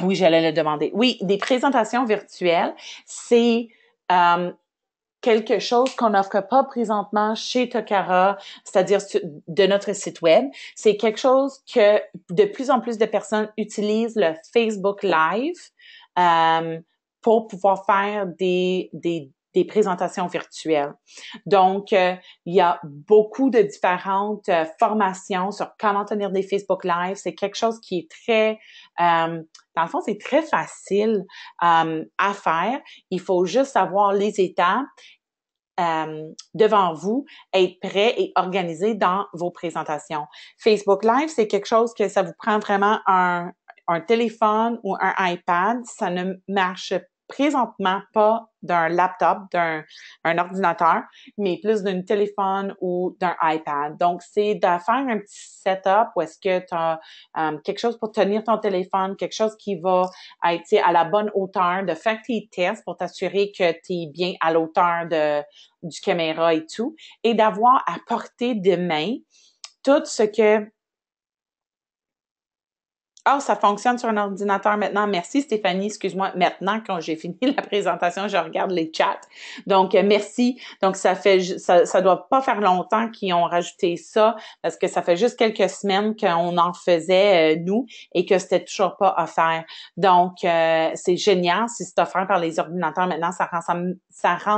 oui, j'allais le demander. Oui, des présentations virtuelles, c'est quelque chose qu'on n'offre pas présentement chez Tokara, c'est-à-dire de notre site web. C'est quelque chose que de plus en plus de personnes utilisent le Facebook Live pour pouvoir faire des présentations virtuelles. Donc, il y a beaucoup de différentes formations sur comment tenir des Facebook Live. C'est quelque chose qui est très, dans le fond, c'est très facile à faire. Il faut juste savoir les étapes devant vous, être prêt et organisé dans vos présentations. Facebook Live, c'est quelque chose que ça vous prend vraiment un téléphone ou un iPad. Ça ne marche présentement pas d'un laptop, d'un ordinateur, mais plus d'un téléphone ou d'un iPad. Donc, c'est de faire un petit setup où est-ce que tu as quelque chose pour tenir ton téléphone, quelque chose qui va être à la bonne hauteur, de faire tes tests pour t'assurer que tu es bien à l'auteur du caméra et tout, et d'avoir à portée de main tout ce que ça fonctionne sur un ordinateur maintenant. Merci Stéphanie, excuse-moi. Maintenant, quand j'ai fini la présentation, je regarde les chats. Donc, merci. Donc, ça doit pas faire longtemps qu'ils ont rajouté ça parce que ça fait juste quelques semaines qu'on en faisait, nous, et que c'était toujours pas offert. Donc, c'est génial. Si c'est offert par les ordinateurs maintenant, ça rend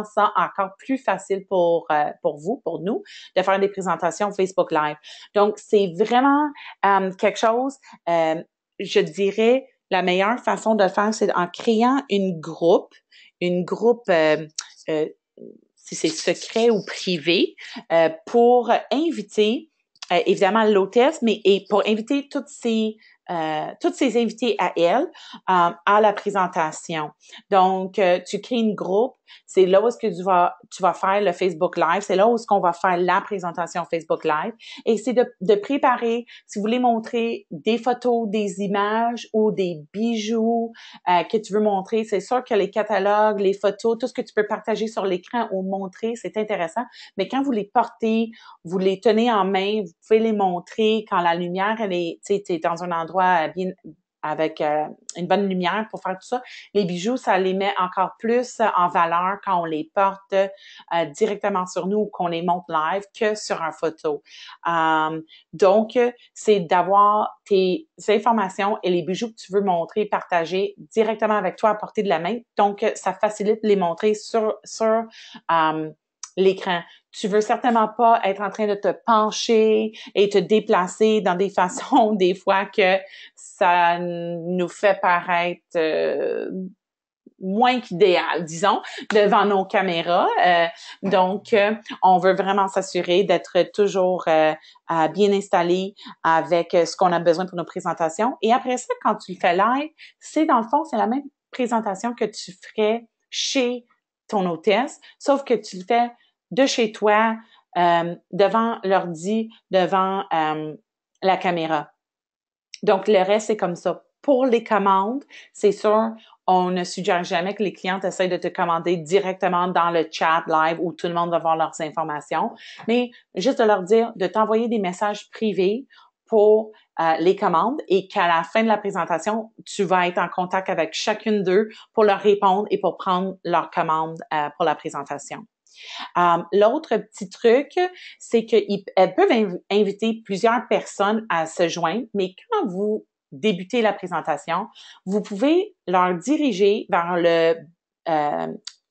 ça encore plus facile pour vous, pour nous, de faire des présentations Facebook Live. Donc, c'est vraiment quelque chose je dirais, la meilleure façon de le faire, c'est en créant une groupe, si c'est secret ou privé, pour inviter, évidemment, l'hôtesse, et pour inviter toutes ces invités à elle à la présentation. Donc, tu crées une groupe. C'est là où est-ce que tu vas faire le Facebook Live. C'est là où est-ce qu'on va faire la présentation Facebook Live. Et c'est de préparer, si vous voulez montrer des photos, des images ou des bijoux que tu veux montrer. C'est sûr que les catalogues, les photos, tout ce que tu peux partager sur l'écran ou montrer, c'est intéressant. Mais quand vous les portez, vous les tenez en main, vous pouvez les montrer quand la lumière, elle est, tu sais, dans un endroit bien avec une bonne lumière pour faire tout ça. Les bijoux, ça les met encore plus en valeur quand on les porte directement sur nous ou qu'on les monte live que sur un photo. Donc, c'est d'avoir tes informations et les bijoux que tu veux montrer, partager directement avec toi à portée de la main. Donc, ça facilite les montrer sur l'écran. Tu veux certainement pas être en train de te pencher et te déplacer dans des façons, des fois, que ça nous fait paraître moins qu'idéal, disons, devant nos caméras. Donc, on veut vraiment s'assurer d'être toujours bien installé avec ce qu'on a besoin pour nos présentations. Et après ça, quand tu le fais live, dans le fond, c'est la même présentation que tu ferais chez ton hôtesse, sauf que tu le fais de chez toi, devant l'ordi, devant la caméra. Donc, le reste, c'est comme ça. Pour les commandes, c'est sûr, on ne suggère jamais que les clientes essayent de te commander directement dans le chat live où tout le monde va voir leurs informations, mais juste de leur dire de t'envoyer des messages privés pour les commandes et qu'à la fin de la présentation, tu vas être en contact avec chacune d'eux pour leur répondre et pour prendre leur commande pour la présentation. L'autre petit truc, c'est qu'elles peuvent inviter plusieurs personnes à se joindre, mais quand vous débutez la présentation, vous pouvez leur diriger vers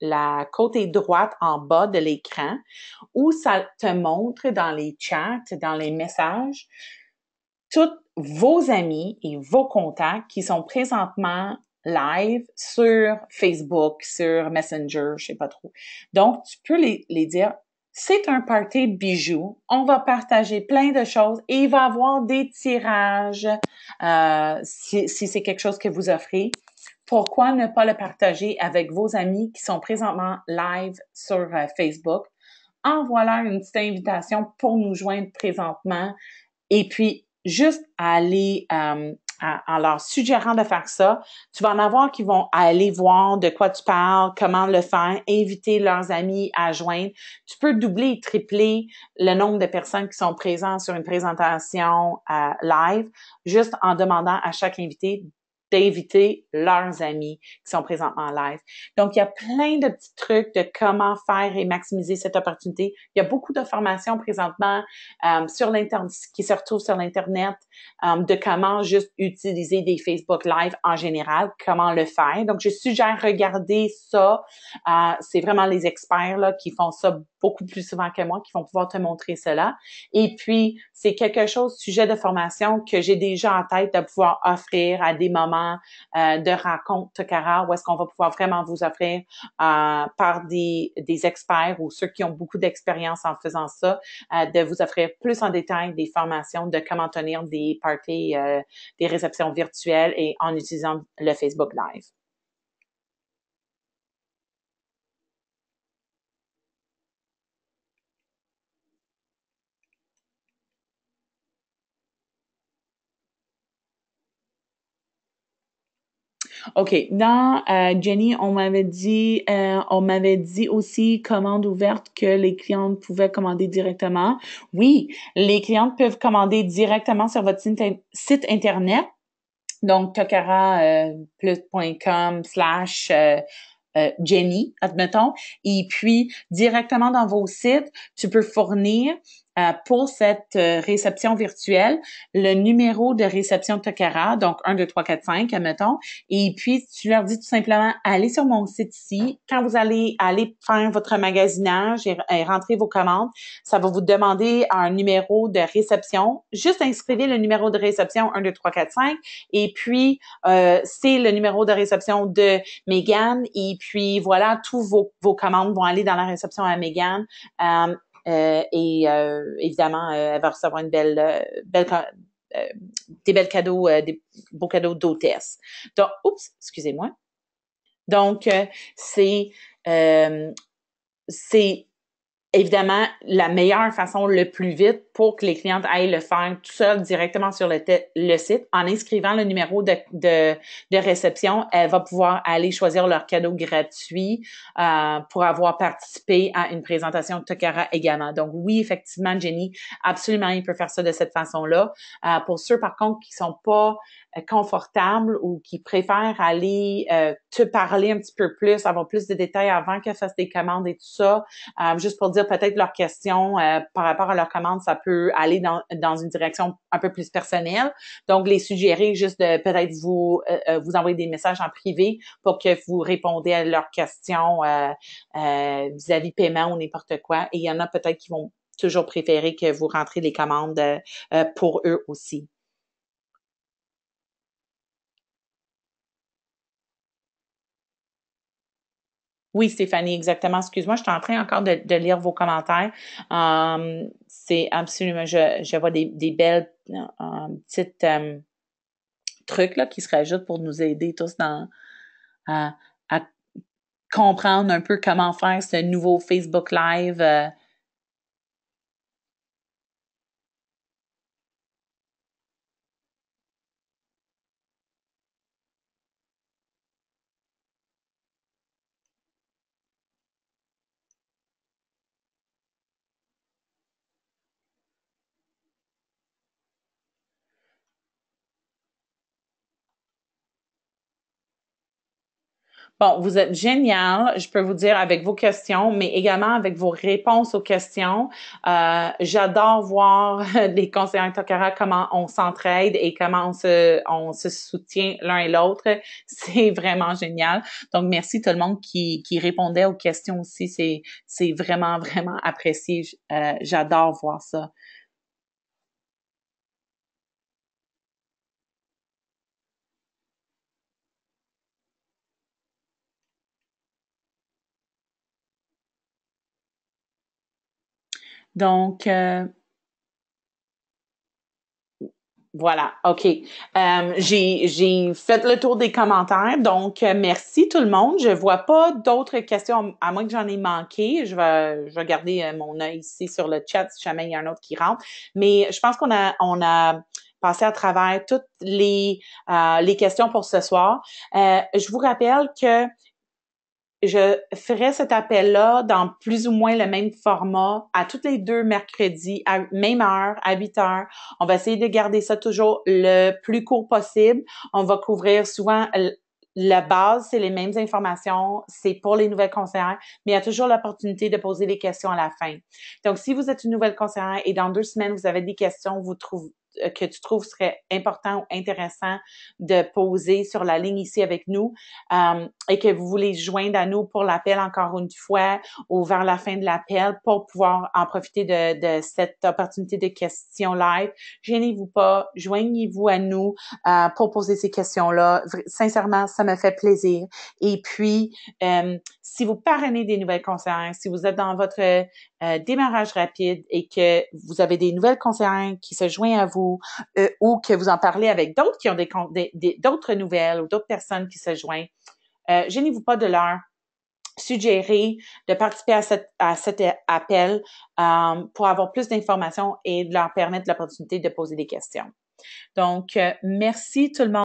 la côté droite en bas de l'écran où ça te montre dans les chats, dans les messages, tous vos amis et vos contacts qui sont présentement live sur Facebook, sur Messenger, je sais pas trop. Donc, tu peux les dire, c'est un party de bijoux, on va partager plein de choses et il va y avoir des tirages si c'est quelque chose que vous offrez. Pourquoi ne pas le partager avec vos amis qui sont présentement live sur Facebook? Envoie-leur une petite invitation pour nous joindre présentement et puis juste à aller en leur suggérant de faire ça, tu vas en avoir qui vont aller voir de quoi tu parles, comment le faire, inviter leurs amis à joindre. Tu peux doubler et tripler le nombre de personnes qui sont présentes sur une présentation live, juste en demandant à chaque invité d'inviter leurs amis qui sont présentement en live. Donc, il y a plein de petits trucs de comment faire et maximiser cette opportunité. Il y a beaucoup de formations présentement sur l'Internet, qui se retrouvent sur l'Internet, de comment juste utiliser des Facebook Live en général, comment le faire. Donc, je suggère regarder ça. C'est vraiment les experts là qui font ça beaucoup plus souvent que moi, qui vont pouvoir te montrer cela. Et puis, c'est quelque chose, sujet de formation, que j'ai déjà en tête de pouvoir offrir à des moments de rencontre Tokara, où est-ce qu'on va pouvoir vraiment vous offrir par des experts ou ceux qui ont beaucoup d'expérience en faisant ça, de vous offrir plus en détail des formations de comment tenir des parties, des réceptions virtuelles et en utilisant le Facebook Live. OK. Dans Jenny, on m'avait dit aussi commande ouverte que les clientes pouvaient commander directement. Oui, les clientes peuvent commander directement sur votre site internet. Donc, tokara+.com/Jenny, admettons. Et puis, directement dans vos sites, tu peux fournir pour cette réception virtuelle le numéro de réception de Tokara, donc 1, 2, 3, 4, 5, admettons. Et puis, tu leur dis tout simplement, allez sur mon site ici. Quand vous allez faire votre magasinage et rentrer vos commandes, ça va vous demander un numéro de réception. Juste inscrivez le numéro de réception 1, 2, 3, 4, 5. Et puis, c'est le numéro de réception de Mégane. Et puis, voilà, tous vos commandes vont aller dans la réception à Mégane. Évidemment, elle va recevoir une des belles cadeaux, des beaux cadeaux d'hôtesse. Donc, excusez-moi. Donc, c'est évidemment la meilleure façon le plus vite pour que les clientes aillent le faire tout seul directement sur le site. En inscrivant le numéro de réception, elle va pouvoir aller choisir leur cadeau gratuit pour avoir participé à une présentation de Tokara également. Donc oui, effectivement, Jenny, absolument, il peut faire ça de cette façon-là. Pour ceux, par contre, qui sont pas confortables ou qui préfèrent aller te parler un petit peu plus, avoir plus de détails avant qu'elles fassent des commandes et tout ça, juste pour dire peut-être leurs questions par rapport à leurs commandes, ça peut aller dans une direction un peu plus personnelle. Donc, les suggérer juste de peut-être vous envoyer des messages en privé pour que vous répondez à leurs questions vis-à-vis paiement ou n'importe quoi. Et il y en a peut-être qui vont toujours préférer que vous rentrez les commandes pour eux aussi. Oui, Stéphanie, exactement. Excuse-moi, je suis en train encore de lire vos commentaires. C'est absolument, je vois des belles petites trucs là, qui se rajoutent pour nous aider tous à comprendre un peu comment faire ce nouveau Facebook Live. Bon, vous êtes génial, je peux vous dire, avec vos questions, mais également avec vos réponses aux questions. J'adore voir les conseillers Tokara, comment on s'entraide et comment on se soutient l'un et l'autre. C'est vraiment génial. Donc, merci tout le monde qui répondait aux questions aussi. C'est vraiment, vraiment apprécié. J'adore voir ça. Donc, voilà, OK. J'ai fait le tour des commentaires, donc merci tout le monde. Je vois pas d'autres questions, à moins que j'en ai manqué. Je vais garder mon œil ici sur le chat si jamais il y a un autre qui rentre. Mais je pense qu'on a passer à travers toutes les questions pour ce soir. Je vous rappelle que je ferai cet appel-là dans plus ou moins le même format à tous les 2 mercredis, à même heure, à 8 heures. On va essayer de garder ça toujours le plus court possible. On va couvrir souvent la base, c'est les mêmes informations, c'est pour les nouvelles conseillères, mais il y a toujours l'opportunité de poser les questions à la fin. Donc, si vous êtes une nouvelle conseillère et dans 2 semaines, vous avez des questions que tu trouves serait important ou intéressant de poser sur la ligne ici avec nous et que vous voulez joindre à nous pour l'appel encore une fois ou vers la fin de l'appel pour pouvoir en profiter de cette opportunité de questions live, gênez-vous pas, joignez-vous à nous pour poser ces questions-là. Sincèrement, ça me fait plaisir. Et puis, si vous parrainez des nouvelles conseillères, si vous êtes dans votre démarrage rapide et que vous avez des nouvelles conseillères qui se joignent à vous ou que vous en parlez avec d'autres qui ont d'autres nouvelles ou d'autres personnes qui se joignent, gênez-vous pas de leur suggérer de participer à cet appel pour avoir plus d'informations et de leur permettre l'opportunité de poser des questions. Donc, merci tout le monde.